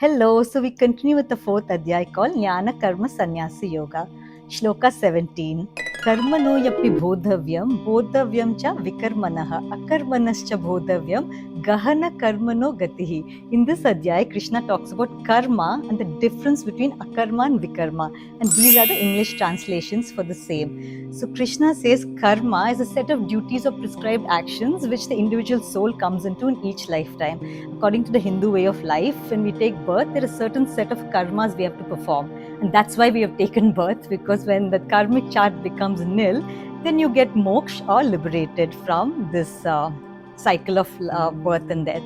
Hello, so we continue with the fourth adhyay called Jnana Karma Sannyasi Yoga. Shloka 17. Karmano yapi bodhavyam, bodhavyam cha vikarmanaha, akarmanascha bodhavyam, gahana karmano gatihi. In this adhyay, Krishna talks about karma and the difference between akarma and vikarma. And these are the English translations for the same. So Krishna says karma is a set of duties or prescribed actions which the individual soul comes into in each lifetime. According to the Hindu way of life, when we take birth, there is a certain set of karmas we have to perform. And that's why we have taken birth, because when the karmic chart becomes nil, then you get moksha or liberated from this cycle of birth and death.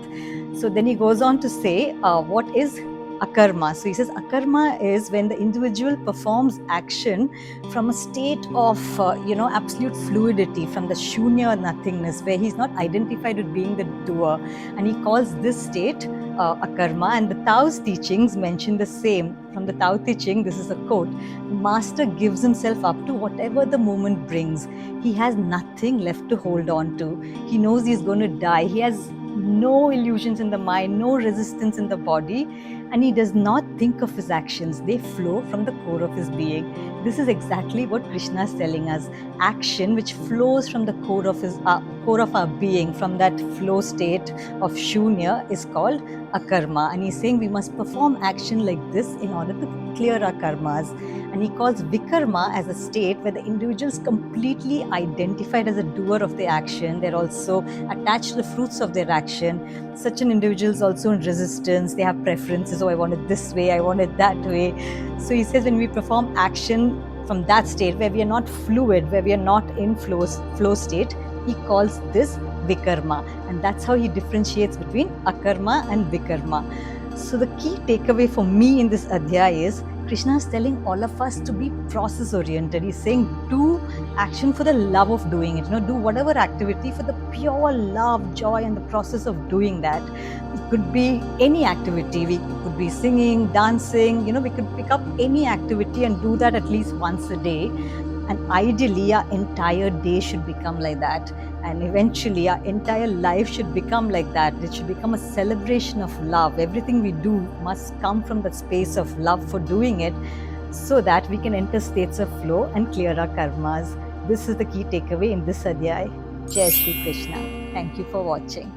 So then he goes on to say, what is akarma? So he says, akarma is when the individual performs action from a state of, absolute fluidity, from the shunya or nothingness, where he's not identified with being the doer. And he calls this state akarma. And the Tao's teachings mention the same. From the Tao teaching, this is a quote: the master gives himself up to whatever the moment brings. He has nothing left to hold on to. He knows he's going to die. He has no illusions in the mind, no resistance in the body, and he does not think of his actions. They flow from the core of his being. This is exactly what Krishna is telling us. Action which flows from the core of our being, from that flow state of shunya, is called akarma. And he's saying we must perform action like this in order to clear our karmas. And he calls vikarma as a state where the individual is completely identified as a doer of the action. They're also attached to the fruits of their action. Such an individual is also in resistance. They have preferences. Oh, I want it this way, I want it that way. So he says when we perform action from that state where we are not fluid, where we are not in flow state, he calls this vikarma. And that's how he differentiates between akarma and vikarma. So the key takeaway for me in this adhyaya is Krishna is telling all of us to be process oriented. He's saying do action for the love of doing it. Do whatever activity for the pure love, joy, and the process of doing that. It could be any activity. We could be singing, dancing. We could pick up any activity and do that at least once a day. And ideally, our entire day should become like that. And eventually, our entire life should become like that. It should become a celebration of love. Everything we do must come from that space of love for doing it, so that we can enter states of flow and clear our karmas. This is the key takeaway in this adhyay. Jai Shri Krishna. Thank you for watching.